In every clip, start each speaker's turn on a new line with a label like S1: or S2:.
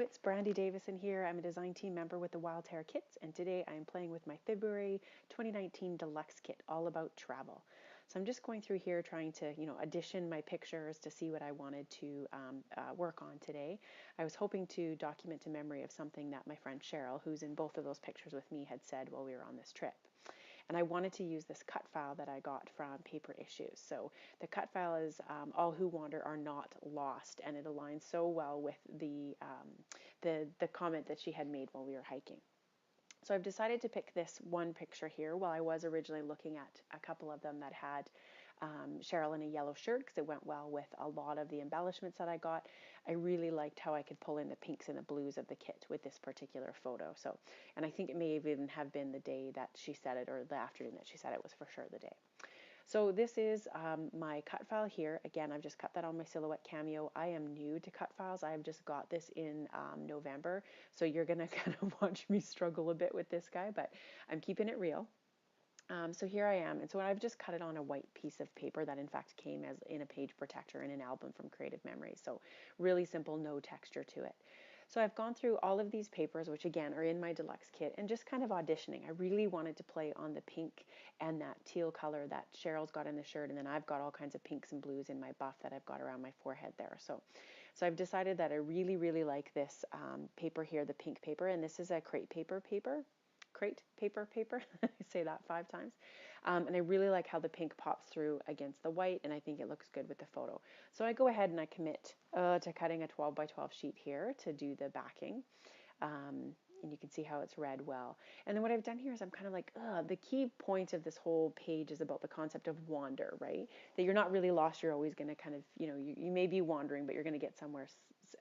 S1: it's Brandy Davison here. I'm a design team member with the Wild Hare Kits, and today I am playing with my February 2019 Deluxe Kit, all about travel. So I'm just going through here trying to, audition my pictures to see what I wanted to work on today. I was hoping to document a memory of something that my friend Cheryl, who's in both of those pictures with me, had said while we were on this trip. And I wanted to use this cut file that I got from Paper Issues. So the cut file is All Who Wander Are Not Lost, and it aligns so well with the comment that she had made while we were hiking. So I've decided to pick this one picture here. While I was originally looking at a couple of them that had Cheryl in a yellow shirt because it went well with a lot of the embellishments that I got, I really liked how I could pull in the pinks and the blues of the kit with this particular photo. So, and I think it may even have been the day that she said it, or the afternoon that she said it was for sure the day. So this is my cut file here. Again, I've just cut that on my Silhouette Cameo. I am new to cut files. I've just got this in November. So you're going to kind of watch me struggle a bit with this guy, but I'm keeping it real. So here I am. And so I've just cut it on a white piece of paper that in fact came as in a page protector in an album from Creative Memories. So really simple, no texture to it. So I've gone through all of these papers, which again are in my deluxe kit, and just kind of auditioning. I really wanted to play on the pink and that teal color that Cheryl's got in the shirt, and then I've got all kinds of pinks and blues in my buff that I've got around my forehead there. So I've decided that I really, really like this paper here, the pink paper, and this is a crate paper. I say that 5 times. And I really like how the pink pops through against the white, and I think it looks good with the photo. So I go ahead and I commit to cutting a 12 by 12 sheet here to do the backing. And you can see how it's read well. And then what I've done here is I'm kind of like, the key point of this whole page is about the concept of wander, right? That you're not really lost. You're always going to kind of, you may be wandering, but you're going to get somewhere.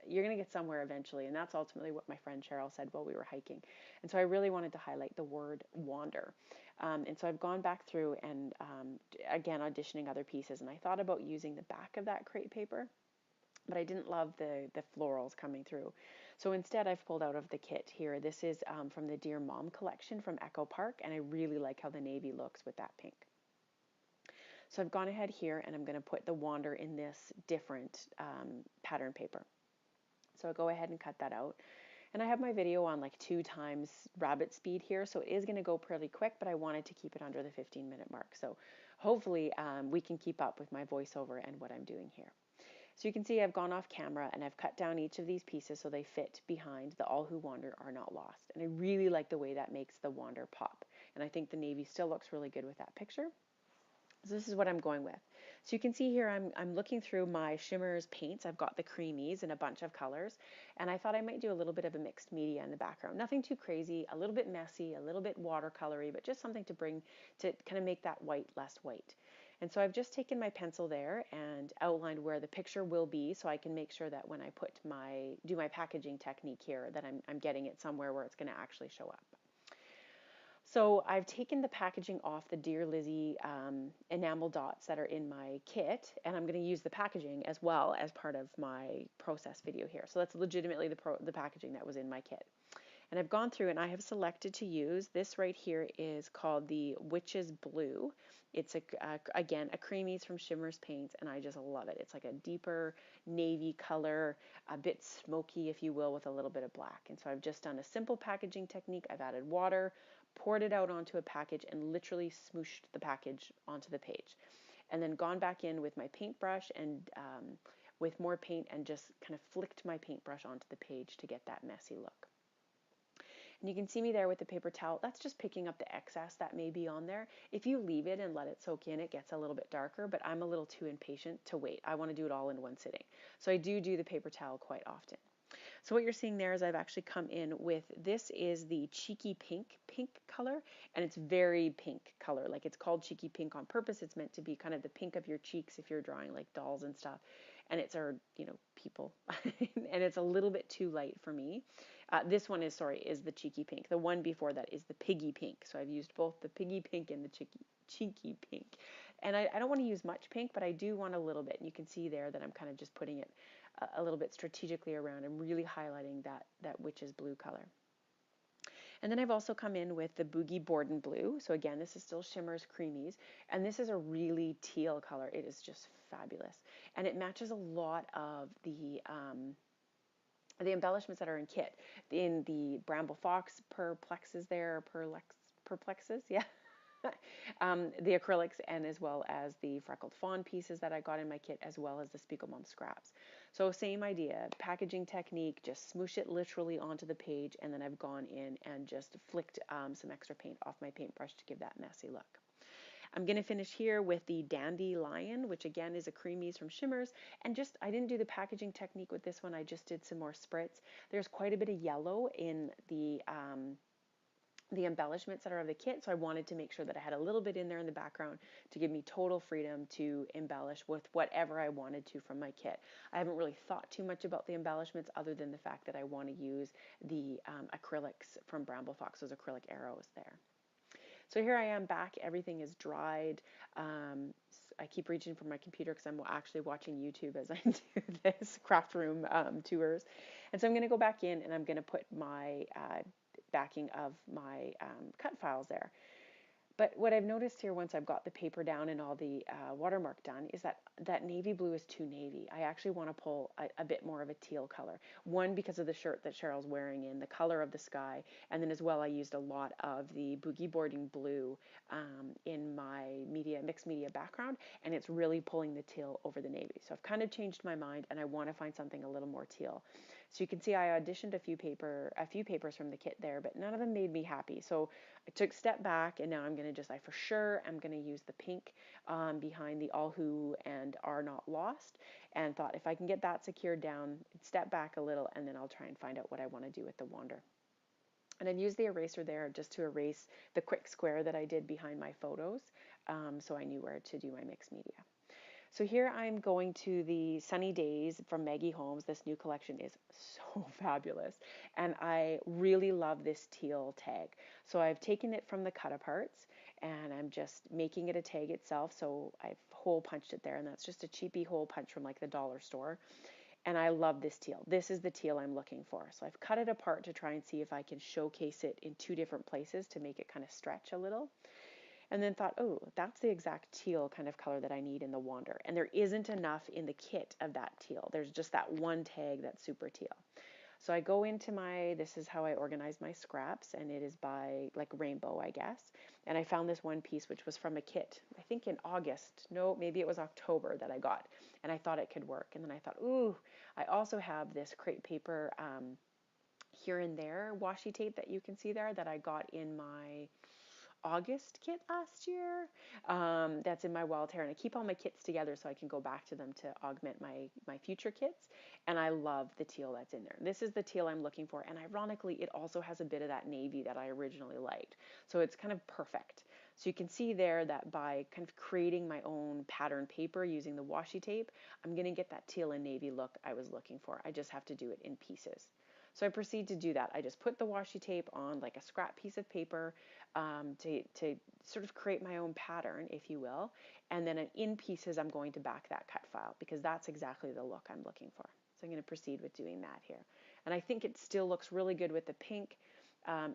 S1: You're going to get somewhere eventually. And that's ultimately what my friend Cheryl said while we were hiking. And so I really wanted to highlight the word wander. And so I've gone back through and, again, auditioning other pieces. And I thought about using the back of that crate paper, but I didn't love the florals coming through. So instead I've pulled out of the kit here. This is from the Dear Mom collection from Echo Park, and I really like how the navy looks with that pink. So I've gone ahead here and I'm going to put the wander in this different pattern paper. So I'll go ahead and cut that out. And I have my video on like 2 times rabbit speed here, so it is going to go pretty quick, but I wanted to keep it under the 15-minute mark. So hopefully we can keep up with my voiceover and what I'm doing here. So you can see I've gone off camera and I've cut down each of these pieces so they fit behind the All Who Wander Are Not Lost. And I really like the way that makes the wander pop. And I think the navy still looks really good with that picture. So this is what I'm going with. So you can see here I'm looking through my shimmers paints. I've got the creamies in a bunch of colors. And I thought I might do a little bit of a mixed media in the background. Nothing too crazy, a little bit messy, a little bit watercolory, but just something to bring to kind of make that white less white. And so I've just taken my pencil there and outlined where the picture will be so I can make sure that when I do my packaging technique here that I'm getting it somewhere where it's going to actually show up. So I've taken the packaging off the Dear Lizzie enamel dots that are in my kit, and I'm going to use the packaging as well as part of my process video here. So that's legitimately the packaging that was in my kit. And I've gone through and I have selected to use this right here is called the Witch's Blue. It's again a creamies from Shimmers Paints, and I just love it. It's like a deeper navy color, a bit smoky, if you will, with a little bit of black. And so I've just done a simple packaging technique. I've added water, poured it out onto a package, and literally smooshed the package onto the page. And then gone back in with my paintbrush and with more paint and just kind of flicked my paintbrush onto the page to get that messy look. And you can see me there with the paper towel. That's just picking up the excess that may be on there. If you leave it and let it soak in, it gets a little bit darker, but I'm a little too impatient to wait. I want to do it all in one sitting. So I do the paper towel quite often. So what you're seeing there is I've actually come in with, this is the Cheeky Pink color, and it's very pink color. Like, it's called Cheeky Pink on purpose. It's meant to be kind of the pink of your cheeks if you're drawing like dolls and stuff. And it's our, people. And it's a little bit too light for me. This one is the Cheeky Pink. The one before that is the Piggy Pink. So I've used both the Piggy Pink and the Cheeky Pink. And I don't want to use much pink, but I do want a little bit. And you can see there that I'm kind of just putting it a little bit strategically around. I'm really highlighting that Witch's Blue color. And then I've also come in with the Boogie Borden Blue. So again, this is still Shimmers Creamies. And this is a really teal color. It is just fabulous. And it matches a lot of the the embellishments that are in the bramble fox perplexes there, perplexes, yeah. The acrylics, and as well as the freckled fawn pieces that I got in my kit, as well as the Spiegelmom scraps. So same idea, packaging technique, just smoosh it literally onto the page, and then I've gone in and just flicked some extra paint off my paintbrush to give that messy look. I'm going to finish here with the Dandelion, which again is a creamies from Shimmers. And just, I didn't do the packaging technique with this one. I just did some more spritz. There's quite a bit of yellow in the embellishments that are of the kit, so I wanted to make sure that I had a little bit in there in the background to give me total freedom to embellish with whatever I wanted to from my kit. I haven't really thought too much about the embellishments other than the fact that I want to use the acrylics from Bramble Fox, those acrylic arrows there. So here I am back, everything is dried. I keep reaching for my computer because I'm actually watching YouTube as I do this craft room tours. And so I'm going to go back in and I'm going to put my backing of my cut files there. But what I've noticed here once I've got the paper down and all the watermark done is that navy blue is too navy. I actually want to pull a bit more of a teal color. One, because of the shirt that Cheryl's wearing in, the color of the sky, and then as well I used a lot of the boogie boarding blue in my mixed media background, and it's really pulling the teal over the navy. So I've kind of changed my mind and I want to find something a little more teal. So you can see I auditioned a few papers from the kit there, but none of them made me happy. So I took a step back, and now I'm going to I for sure am going to use the pink behind the All Who and Are Not Lost, and thought if I can get that secured down, step back a little, and then I'll try and find out what I want to do with the Wander. And I've used the eraser there just to erase the quick square that I did behind my photos, so I knew where to do my mixed media. So here I'm going to the Sunny Days from Maggie Holmes. This new collection is so fabulous. And I really love this teal tag. So I've taken it from the cut aparts and I'm just making it a tag itself. So I've hole punched it there, and that's just a cheapy hole punch from like the dollar store. And I love this teal. This is the teal I'm looking for. So I've cut it apart to try and see if I can showcase it in two different places to make it kind of stretch a little. And then thought, oh, that's the exact teal kind of color that I need in the Wander. And there isn't enough in the kit of that teal. There's just that one tag that's super teal. So I go into this is how I organize my scraps, and it is by like rainbow, I guess. And I found this one piece, which was from a kit, I think in August. No, maybe it was October that I got. And I thought it could work. And then I thought, ooh, I also have this crepe paper here and there washi tape that you can see there that I got in my August kit last year. That's in my Wild Hare, and I keep all my kits together so I can go back to them to augment my future kits. And I love the teal that's in there. This is the teal I'm looking for, and ironically, it also has a bit of that navy that I originally liked. So it's kind of perfect. So you can see there that by kind of creating my own pattern paper using the washi tape, I'm going to get that teal and navy look I was looking for. I just have to do it in pieces. So I proceed to do that. I just put the washi tape on like a scrap piece of paper to sort of create my own pattern, if you will. And then in pieces, I'm going to back that cut file because that's exactly the look I'm looking for. So I'm going to proceed with doing that here. And I think it still looks really good with the pink.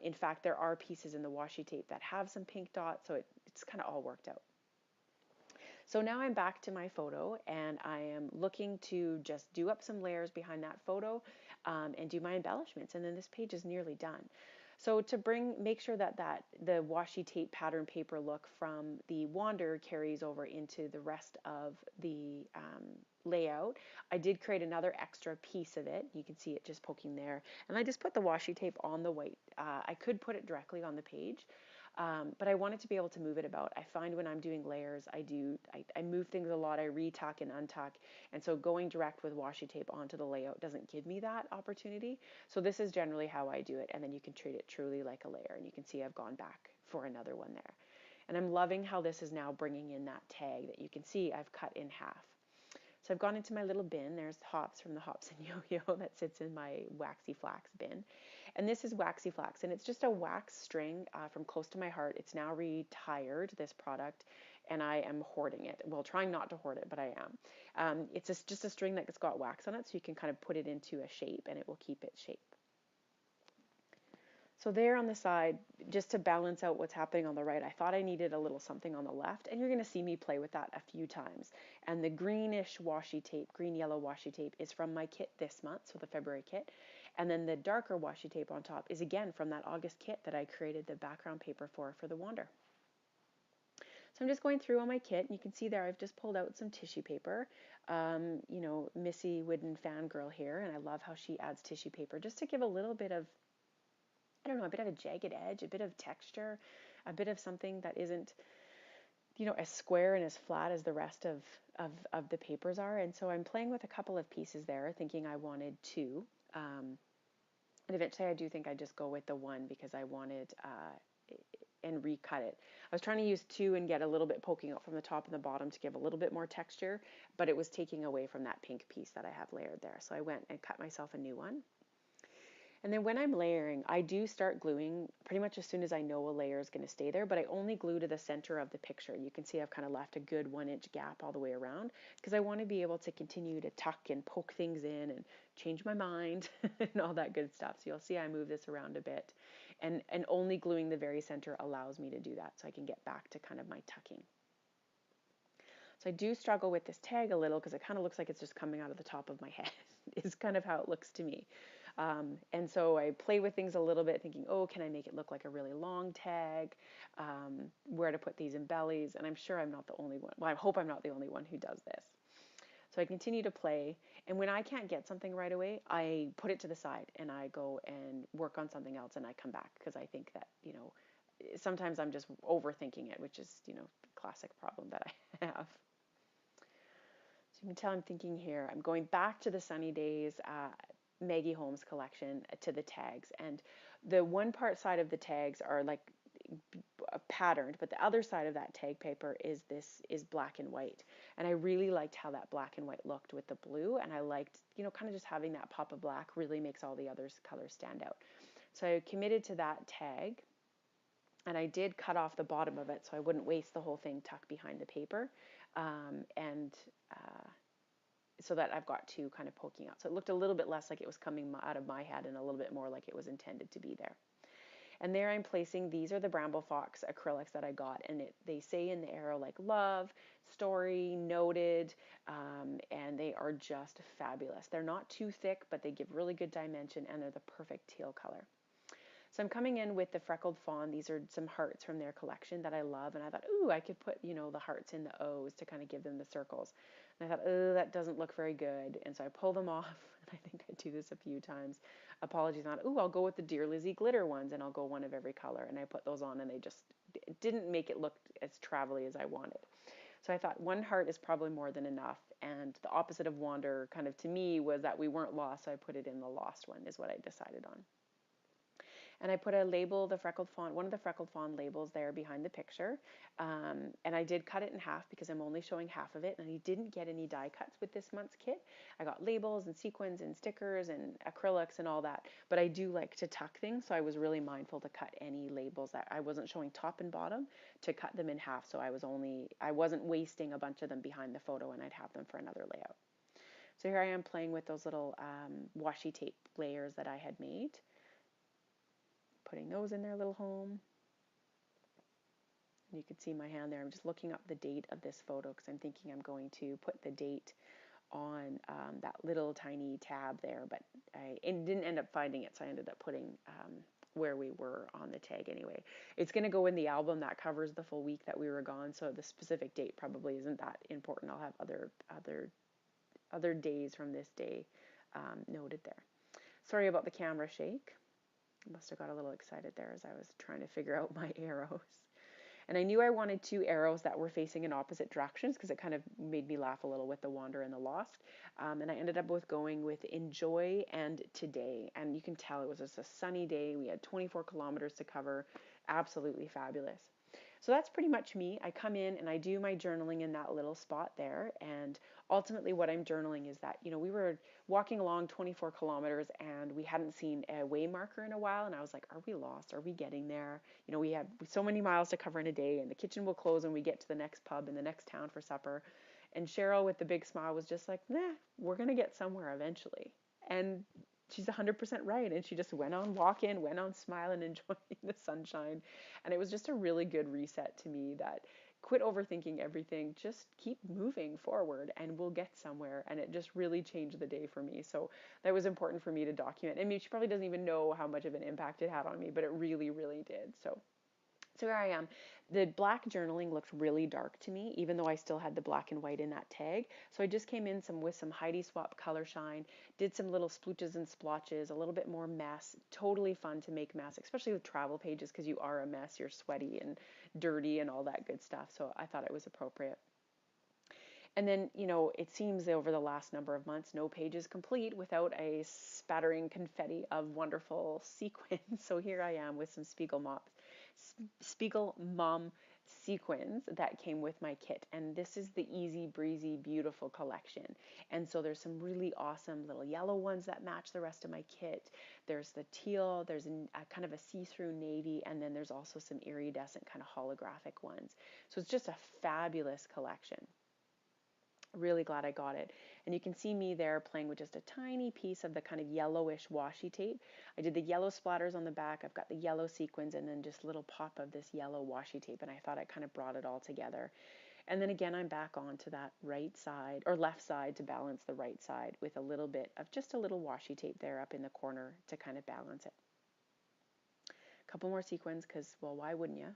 S1: In fact, there are pieces in the washi tape that have some pink dots, so it's kind of all worked out. So now I'm back to my photo, and I am looking to just do up some layers behind that photo and do my embellishments, and then this page is nearly done. So to make sure that the washi tape pattern paper look from the Wander carries over into the rest of the layout, I did create another extra piece of it. You can see it just poking there, and I just put the washi tape on the white. I could put it directly on the page, but I wanted to be able to move it about. I find when I'm doing layers, I move things a lot. I retuck and untuck, and so going direct with washi tape onto the layout doesn't give me that opportunity. So this is generally how I do it, and then you can treat it truly like a layer, and you can see I've gone back for another one there. And I'm loving how this is now bringing in that tag that you can see I've cut in half. So I've gone into my little bin. There's Hops from the Hops and Yo-Yo that sits in my Waxy Flax bin. And this is Waxy Flax, and it's just a wax string from Close to My Heart. It's now retired, this product, and I am hoarding it. Well, trying not to hoard it, but I am. It's just a string that's got wax on it, so you can kind of put it into a shape, and it will keep its shape. So there on the side, just to balance out what's happening on the right, I thought I needed a little something on the left, and you're going to see me play with that a few times. And the greenish washi tape, green-yellow washi tape, is from my kit this month, so the February kit. And then the darker washi tape on top is again from that August kit that I created the background paper for the Wander. So I'm just going through on my kit, and you can see there I've just pulled out some tissue paper. You know, Missy Wooden Fangirl here, and I love how she adds tissue paper just to give a little bit of, I don't know, a bit of a jagged edge, a bit of texture, a bit of something that isn't, you know, as square and as flat as the rest of the papers are. And so I'm playing with a couple of pieces there, thinking I wanted two. And eventually I do think I just go with the one because I wanted and recut it. I was trying to use two and get a little bit poking out from the top and the bottom to give a little bit more texture, but it was taking away from that pink piece that I have layered there. So I went and cut myself a new one. And then when I'm layering, I do start gluing pretty much as soon as I know a layer is going to stay there, but I only glue to the center of the picture. You can see I've kind of left a good 1-inch gap all the way around because I want to be able to continue to tuck and poke things in and change my mind and all that good stuff. So you'll see I move this around a bit, and only gluing the very center allows me to do that so I can get back to kind of my tucking. So I do struggle with this tag a little because it kind of looks like it's just coming out of the top of my head is kind of how it looks to me. And so I play with things a little bit thinking, oh, can I make it look like a really long tag? Where to put these embellies? And I'm sure I'm not the only one. Well, I hope I'm not the only one who does this. So I continue to play. And when I can't get something right away, I put it to the side and I go and work on something else and I come back because I think that, you know, sometimes I'm just overthinking it, which is, you know, the classic problem that I have. So you can tell I'm thinking here. I'm going back to the Sunny Days Maggie Holmes collection to the tags, and the one part side of the tags are like patterned, but the other side of that tag paper is black and white, and I really liked how that black and white looked with the blue, and I liked, you know, kind of just having that pop of black really makes all the other colors stand out. So I committed to that tag, and I did cut off the bottom of it so I wouldn't waste the whole thing tucked behind the paper, so that I've got two kind of poking out. So it looked a little bit less like it was coming out of my head and a little bit more like it was intended to be there. And there I'm placing, these are the Bramble Fox acrylics that I got, and they say in the arrow like love, story, noted, and they are just fabulous. They're not too thick, but they give really good dimension, and they're the perfect teal color. So I'm coming in with the Freckled Fawn. These are some hearts from their collection that I love, and I thought, ooh, I could put, you know, the hearts in the O's to kind of give them the circles. And I thought, oh, that doesn't look very good, and so I pull them off, and I think I do this a few times. Apologies on, ooh, I'll go with the Dear Lizzie glitter ones, and I'll go one of every color, and I put those on, and they just didn't make it look as travel-y as I wanted. So I thought one heart is probably more than enough, and the opposite of wander kind of to me was that we weren't lost, so I put it in the lost one is what I decided on. And I put a label, the Freckled Fawn, one of the Freckled Fawn labels there behind the picture. And I did cut it in half because I'm only showing half of it. And I didn't get any die cuts with this month's kit. I got labels and sequins and stickers and acrylics and all that. But I do like to tuck things. So I was really mindful to cut any labels that I wasn't showing top and bottom, to cut them in half. So I wasn't wasting a bunch of them behind the photo, and I'd have them for another layout. So here I am playing with those little washi tape layers that I had made, putting those in their little home. And you can see my hand there. I'm just looking up the date of this photo because I'm thinking I'm going to put the date on that little tiny tab there, but I didn't end up finding it, so I ended up putting where we were on the tag anyway. It's going to go in the album that covers the full week that we were gone, so the specific date probably isn't that important. I'll have other days from this day noted there. Sorry about the camera shake. Must have got a little excited there as I was trying to figure out my arrows. And I knew I wanted two arrows that were facing in opposite directions because it kind of made me laugh a little with the Wander and the Lost. And I ended up going with Enjoy and Today. And you can tell it was just a sunny day. We had 24 kilometers to cover. Absolutely fabulous. So that's pretty much me. I come in and I do my journaling in that little spot there. And ultimately what I'm journaling is that, you know, we were walking along 24 kilometers and we hadn't seen a way marker in a while. And I was like, are we lost? Are we getting there? You know, we have so many miles to cover in a day, and the kitchen will close when we get to the next pub in the next town for supper. And Cheryl with the big smile was just like, nah, we're going to get somewhere eventually. And she's 100% right. And she just went on walking, went on smiling, enjoying the sunshine. And it was just a really good reset to me that quit overthinking everything, just keep moving forward and we'll get somewhere. And it just really changed the day for me. So that was important for me to document. I mean, she probably doesn't even know how much of an impact it had on me, but it really, really did. So here I am. The black journaling looked really dark to me, even though I still had the black and white in that tag. So I just came in with some Heidi Swap color shine, did some little splooches and splotches, a little bit more mess. Totally fun to make mess, especially with travel pages, because you are a mess. You're sweaty and dirty and all that good stuff. So I thought it was appropriate. And then, it seems over the last number of months, no page is complete without a spattering confetti of wonderful sequins. So here I am with some Spiegel Mom sequins that came with my kit. And this is the easy breezy, beautiful collection. And so there's some really awesome little yellow ones that match the rest of my kit. There's the teal, there's a kind of a see-through navy, and then there's also some iridescent kind of holographic ones. So it's just a fabulous collection. Really glad I got it. And you can see me there playing with just a tiny piece of the kind of yellowish washi tape. I did the yellow splatters on the back. I've got the yellow sequins and then just a little pop of this yellow washi tape. And I thought I kind of brought it all together. And then again, I'm back onto that right side or left side to balance the right side with a little bit of just a little washi tape there up in the corner to kind of balance it. A couple more sequins because, well, why wouldn't you?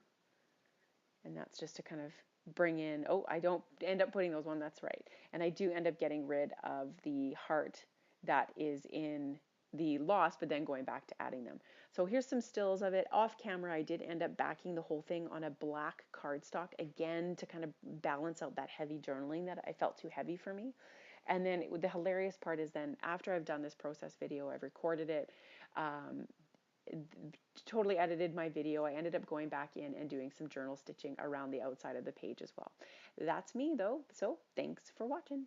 S1: And that's just to kind of bring in, I don't end up putting those on, that's right. And I do end up getting rid of the heart that is in the lost, but then going back to adding them. So here's some stills of it. Off camera, I did end up backing the whole thing on a black cardstock, again, to kind of balance out that heavy journaling that I felt too heavy for me. And then the hilarious part is then after I've done this process video, I've recorded it, totally edited my video. I ended up going back in and doing some journal stitching around the outside of the page as well. That's me though, so thanks for watching.